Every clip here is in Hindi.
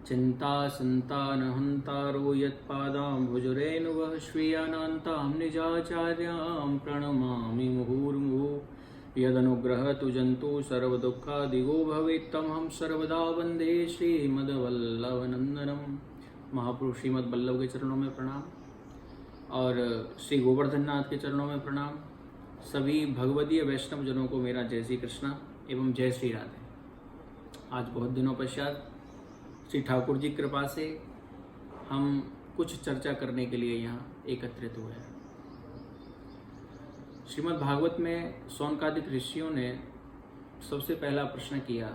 चिन्तासन्तानहन्तारो यत्पादाम्बुजरेणुवः श्रियानान्तां निजाचार्यां प्रणमामि मुहुर्मुहुः। यदनुग्रहतु जन्तु सर्वदुःखादिगो भवेत् तमहं सर्वदा वन्दे श्रीमद्वल्लभनन्दनम्। महापुरुष श्रीमद् वल्लभ के चरणों में प्रणाम और श्री गोवर्धन नाथ के चरणों में प्रणाम। सभी भगवदीय वैष्णव जनों को मेरा जय श्री कृष्णा एवं जय श्री राधे। आज बहुत दिनों पश्चात श्री ठाकुर जी कृपा से हम कुछ चर्चा करने के लिए यहाँ एकत्रित हुए हैं। श्रीमद् भागवत में शौनकादिक ऋषियों ने सबसे पहला प्रश्न किया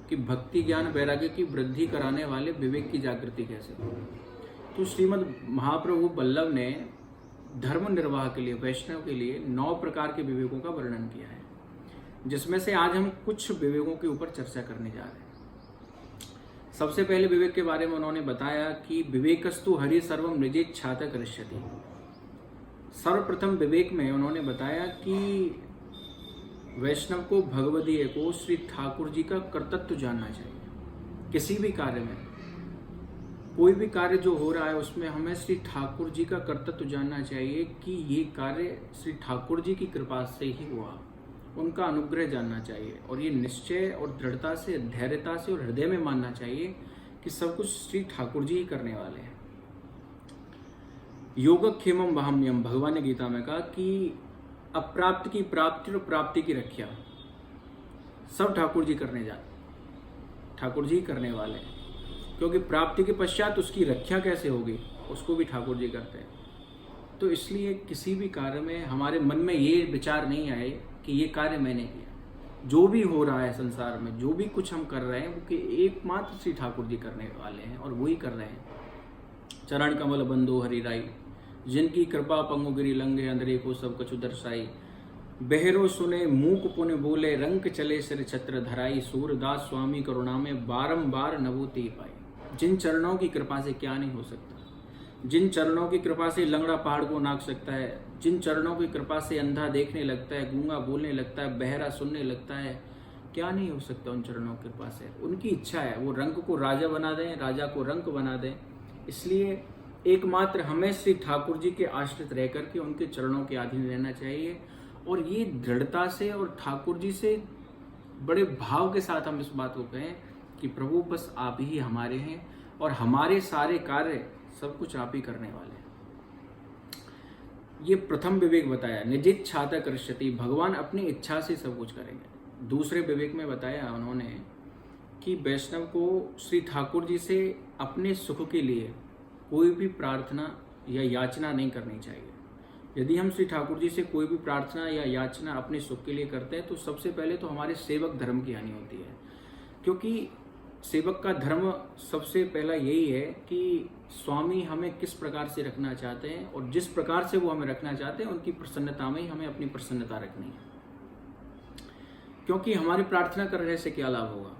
कि भक्ति ज्ञान वैराग्य की वृद्धि कराने वाले विवेक की जागृति कैसे हो। तो श्रीमद् महाप्रभु वल्लभ ने धर्म निर्वाह के लिए वैष्णव के लिए 9 प्रकार के विवेकों का वर्णन किया है, जिसमें से आज हम कुछ विवेकों के ऊपर चर्चा करने जा रहे हैं। सबसे पहले विवेक के बारे में उन्होंने बताया कि विवेकस्तु हरि सर्वम निजेच्छात करिष्यति। सर्वप्रथम विवेक में उन्होंने बताया कि वैष्णव को भगवदीय को श्री ठाकुर जी का कर्तृत्व जानना चाहिए। किसी भी कार्य में, कोई भी कार्य जो हो रहा है उसमें हमें श्री ठाकुर जी का कर्तृत्व जानना चाहिए कि ये कार्य श्री ठाकुर जी की कृपा से ही हुआ, उनका अनुग्रह जानना चाहिए और ये निश्चय और दृढ़ता से, धैर्यता से और हृदय में मानना चाहिए कि सब कुछ श्री ठाकुर जी ही करने वाले हैं। योगक्षेमम वहाम्यम, भगवान ने गीता में कहा कि अप्राप्त की प्राप्ति और प्राप्ति की रक्षा सब ठाकुर जी ठाकुर जी करने वाले हैं, क्योंकि प्राप्ति के पश्चात उसकी रक्षा कैसे होगी उसको भी ठाकुर जी करते हैं। तो इसलिए किसी भी कार्य में हमारे मन में ये विचार नहीं आए कि ये कार्य मैंने किया। जो भी हो रहा है संसार में, जो भी कुछ हम कर रहे हैं वो कि एकमात्र श्री ठाकुर जी करने वाले हैं और वही कर रहे हैं। चरण कमल बंधु हरिराई, जिनकी कृपा पंगु गिरी लंघे, अंधरे को सब कछु दर्शाई। बहरो सुने मूक पुन बोले, रंक चले सिर छत्र धराई। सूरदास स्वामी करुणा में बारंबार नभूति पाई। जिन चरणों की कृपा से क्या नहीं हो सकता, जिन चरणों की कृपा से लंगड़ा पहाड़ को नाप सकता है, जिन चरणों की कृपा से अंधा देखने लगता है, गूंगा बोलने लगता है, बहरा सुनने लगता है, क्या नहीं हो सकता उन चरणों की कृपा से। उनकी इच्छा है वो रंक को राजा बना दें, राजा को रंक बना दें। इसलिए एकमात्र हमें श्री ठाकुर जी के आश्रित रह करके उनके चरणों के अधीन रहना चाहिए और ये दृढ़ता से और ठाकुर जी से बड़े भाव के साथ हम इस बात को कहें कि प्रभु बस आप ही हमारे हैं और हमारे सारे कार्य सब कुछ आप ही करने वाले हैं। ये प्रथम विवेक बताया, निजिच्छाता करिष्यति, भगवान अपनी इच्छा से सब कुछ करेंगे। दूसरे विवेक में बताया उन्होंने कि वैष्णव को श्री ठाकुर जी से अपने सुख के लिए कोई भी प्रार्थना या याचना नहीं करनी चाहिए। यदि हम श्री ठाकुर जी से कोई भी प्रार्थना या याचना अपने सुख के लिए करते हैं तो सबसे पहले तो हमारे सेवक धर्म की हानि होती है, क्योंकि सेवक का धर्म सबसे पहला यही है कि स्वामी हमें किस प्रकार से रखना चाहते हैं और जिस प्रकार से वो हमें रखना चाहते हैं उनकी प्रसन्नता में ही हमें अपनी प्रसन्नता रखनी है। क्योंकि हमारी प्रार्थना करने से क्या लाभ होगा,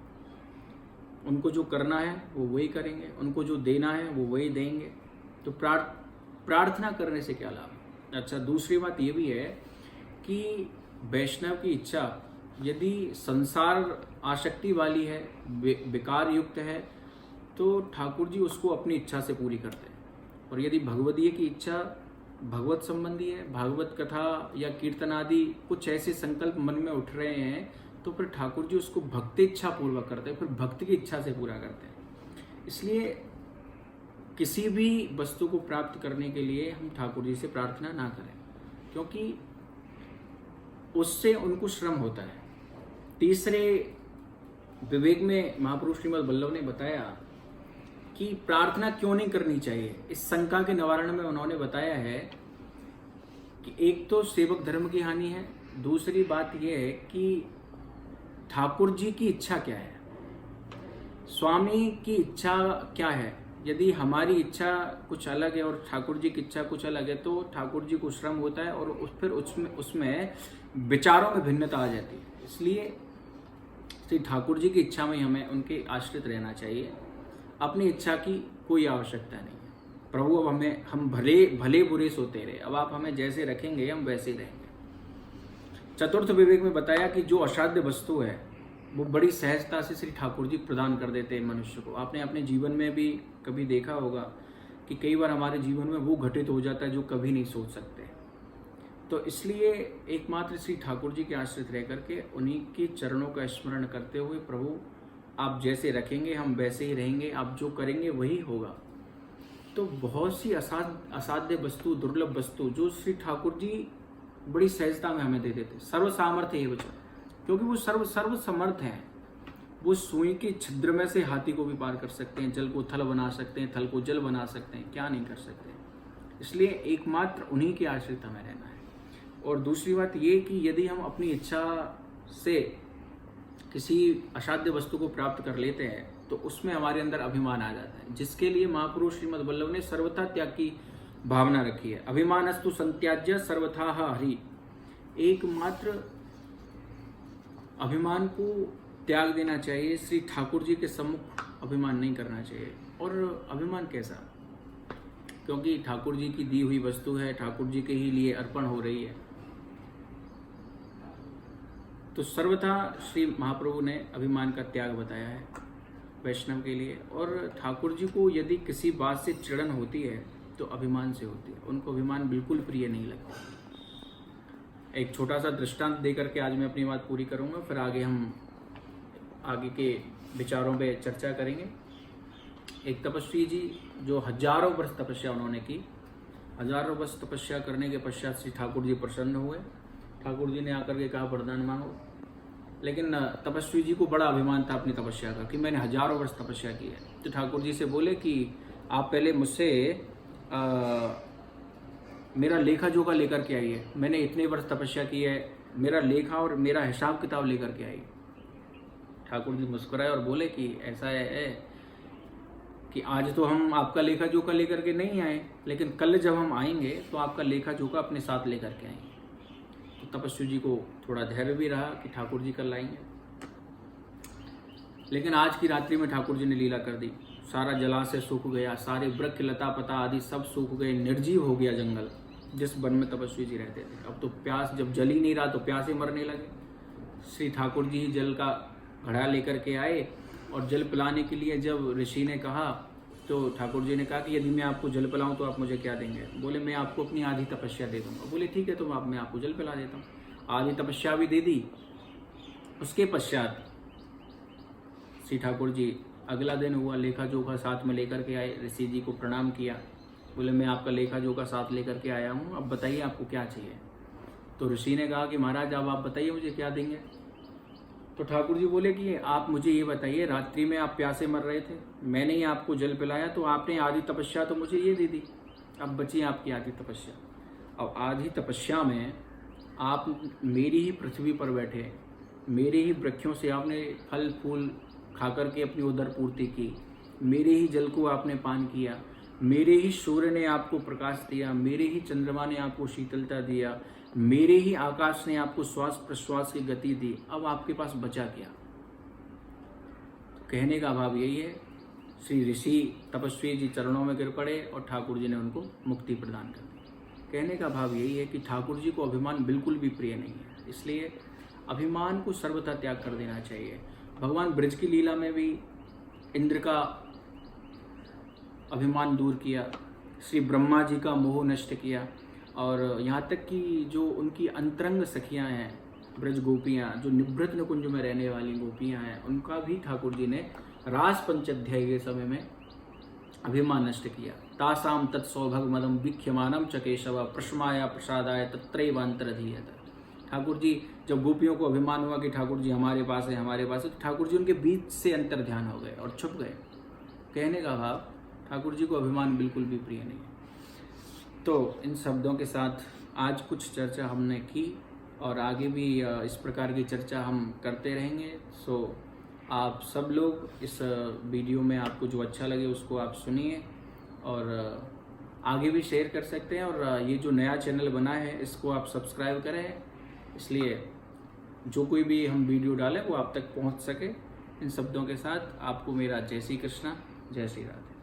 उनको जो करना है वो वही करेंगे, उनको जो देना है वो वही देंगे। तो प्रार्थना करने से क्या लाभ। अच्छा, दूसरी बात ये भी है कि वैष्णव की इच्छा यदि संसार आसक्ति वाली है, विकार युक्त है, तो ठाकुर जी उसको अपनी इच्छा से पूरी करते हैं। और यदि भगवदीय की इच्छा भगवत संबंधी है, भागवत कथा या कीर्तन आदि कुछ ऐसे संकल्प मन में उठ रहे हैं, तो फिर ठाकुर जी उसको भक्ति इच्छा पूर्वक करते हैं, फिर भक्ति की इच्छा से पूरा करते हैं। इसलिए किसी भी वस्तु को प्राप्त करने के लिए हम ठाकुर जी से प्रार्थना ना करें, क्योंकि उससे उनको श्रम होता है। तीसरे विवेक में महापुरुष श्रीमद् वल्लभ ने बताया कि प्रार्थना क्यों नहीं करनी चाहिए। इस शंका के निवारण में उन्होंने बताया है कि एक तो सेवक धर्म की हानि है, दूसरी बात यह है कि ठाकुर जी की इच्छा क्या है, स्वामी की इच्छा क्या है। यदि हमारी इच्छा कुछ अलग है और ठाकुर जी की इच्छा कुछ अलग है तो ठाकुर जी को श्रम होता है और फिर उसमें विचारों में भिन्नता आ जाती है। इसलिए श्री ठाकुर जी की इच्छा में हमें उनके आश्रित रहना चाहिए, अपनी इच्छा की कोई आवश्यकता नहीं है। प्रभु अब हम भले बुरे सोते रहे, अब आप हमें जैसे रखेंगे हम वैसे रहेंगे। चतुर्थ विवेक में बताया कि जो असाध्य वस्तु है वो बड़ी सहजता से श्री ठाकुर जी प्रदान कर देते हैं मनुष्य को। आपने अपने जीवन में भी कभी देखा होगा कि कई बार हमारे जीवन में वो घटित हो जाता है जो कभी नहीं सोच सकते। तो इसलिए एकमात्र श्री ठाकुर जी के आश्रित रह करके उन्हीं के चरणों का स्मरण करते हुए, प्रभु आप जैसे रखेंगे हम वैसे ही रहेंगे, आप जो करेंगे वही होगा। तो बहुत सी असाध्य वस्तु, दुर्लभ वस्तु जो श्री ठाकुर जी बड़ी सहजता में हमें दे देते। सर्व सामर्थ्य है वचन, क्योंकि वो सर्व समर्थ हैं। वो सुई के छिद्र में से हाथी को भी पार कर सकते हैं, जल को थल बना सकते हैं, थल को जल बना सकते हैं, क्या नहीं कर सकते। इसलिए एकमात्र उन्हीं के आश्रित हमें रहना है। और दूसरी बात ये कि यदि हम अपनी इच्छा से किसी असाध्य वस्तु को प्राप्त कर लेते हैं तो उसमें हमारे अंदर अभिमान आ जाता है, जिसके लिए महापुरुष श्रीमद् वल्लभ ने सर्वथा त्याग की भावना रखी है। अभिमानस्तु संत्याज्य सर्वथा हरि। एकमात्र अभिमान को त्याग देना चाहिए, श्री ठाकुर जी के सम्मुख अभिमान नहीं करना चाहिए। और अभिमान कैसा? क्योंकि ठाकुर जी की दी हुई वस्तु है, ठाकुर जी के ही लिए अर्पण हो रही है। तो सर्वथा श्री महाप्रभु ने अभिमान का त्याग बताया है वैष्णव के लिए। और ठाकुर जी को यदि किसी बात से चिड़न होती है तो अभिमान से होती है। उनको अभिमान बिल्कुल प्रिय नहीं लगता। एक छोटा सा दृष्टांत देकर के आज मैं अपनी बात पूरी करूंगा, फिर आगे हम आगे के विचारों पे चर्चा करेंगे। एक तपस्वी जी जो हजारों वर्ष तपस्या उन्होंने की, हजारों वर्ष तपस्या करने के पश्चात श्री ठाकुर जी प्रसन्न हुए। ठाकुर जी ने आकर के कहा वरदान मांगो। लेकिन तपस्वी जी को बड़ा अभिमान था अपनी तपस्या का कि मैंने हजारों वर्ष तपस्या की है। तो ठाकुर जी से बोले कि आप पहले मुझसे मेरा लेखा जोखा लेकर के आइए, मैंने इतने वर्ष तपस्या की है, मेरा लेखा और मेरा हिसाब किताब लेकर के आइए। ठाकुर जी मुस्कुराए और बोले कि ऐसा है कि आज तो हम आपका लेखा जोखा लेकर के नहीं आए, लेकिन कल जब हम आएंगे तो आपका लेखा जोखा अपने साथ लेकर के आएंगे। तो तपस्वी जी को थोड़ा धैर्य भी रहा कि ठाकुर जी कल आएंगे। लेकिन आज की रात्रि में ठाकुर जी ने लीला कर दी। सारा जलाशय सूख गया, सारे वृक्ष लता पता आदि सब सूख गए, निर्जीव हो गया जंगल जिस वन में तपस्वी जी रहते थे। अब तो प्यास, जब जल ही नहीं रहा तो प्यासे मरने लगे। श्री ठाकुर जी ही जल का घड़ा लेकर के आए और जल पिलाने के लिए जब ऋषि ने कहा तो ठाकुर जी ने कहा कि यदि मैं आपको जल पिलाऊं तो आप मुझे क्या देंगे? बोले मैं आपको अपनी आधी तपस्या दे दूंगा। बोले ठीक है, तो मैं आपको जल पिला देता हूँ। आधी तपस्या भी दे दी। उसके पश्चात श्री ठाकुर जी अगला दिन हुआ, लेखा जोखा साथ में लेकर के आए। ऋषि जी को प्रणाम किया, बोले मैं आपका लेखा जोखा साथ लेकर के आया हूँ, अब बताइए आपको क्या चाहिए। तो ऋषि ने कहा कि महाराज अब आप बताइए मुझे क्या देंगे। तो ठाकुर जी बोले कि आप मुझे ये बताइए, रात्रि में आप प्यासे मर रहे थे, मैंने ही आपको जल पिलाया, तो आपने आधी तपस्या तो मुझे ये दे दी, अब बची आपकी आधी तपस्या। अब आधी तपस्या में आप मेरी ही पृथ्वी पर बैठे, मेरे ही वृक्षों से आपने फल फूल खा करके अपनी उदर पूर्ति की, मेरे ही जल को आपने पान किया, मेरे ही सूर्य ने आपको प्रकाश दिया, मेरे ही चंद्रमा ने आपको शीतलता दिया, मेरे ही आकाश ने आपको श्वास प्रश्वास की गति दी, अब आपके पास बचा क्या? तो कहने का भाव यही है, श्री ऋषि तपस्वी जी चरणों में गिर पड़े और ठाकुर जी ने उनको मुक्ति प्रदान कर दी। कहने का भाव यही है कि ठाकुर जी को अभिमान बिल्कुल भी प्रिय नहीं है, इसलिए अभिमान को सर्वथा त्याग कर देना चाहिए। भगवान ब्रज की लीला में भी इंद्र का अभिमान दूर किया, श्री ब्रह्मा जी का मोह नष्ट किया, और यहाँ तक कि जो उनकी अंतरंग सखियाँ हैं, ब्रज गोपियाँ, जो निभृत निकुंज में रहने वाली गोपियाँ हैं, उनका भी ठाकुर जी ने रास पंचाध्याय के समय में अभिमान नष्ट किया। तासाम तत्सौभग मदम वीक्ष्यमानम च केशव प्रश्माया प्रसादाय तत्रैवांतरधीयत। ठाकुर जी जब गोपियों को अभिमान हुआ कि ठाकुर जी हमारे पास है, तो ठाकुर जी उनके बीच से अंतर ध्यान हो गए और छुप गए। कहने का भाव, ठाकुर जी को अभिमान बिल्कुल भी प्रिय नहीं है। तो इन शब्दों के साथ आज कुछ चर्चा हमने की और आगे भी इस प्रकार की चर्चा हम करते रहेंगे। सो आप सब लोग इस वीडियो में आपको जो अच्छा लगे उसको आप सुनिए और आगे भी शेयर कर सकते हैं। और ये जो नया चैनल बना है इसको आप सब्सक्राइब करें, इसलिए जो कोई भी हम वीडियो डालें वो आप तक पहुंच सके। इन शब्दों के साथ आपको मेरा जय श्री कृष्णा, जय श्री राधे।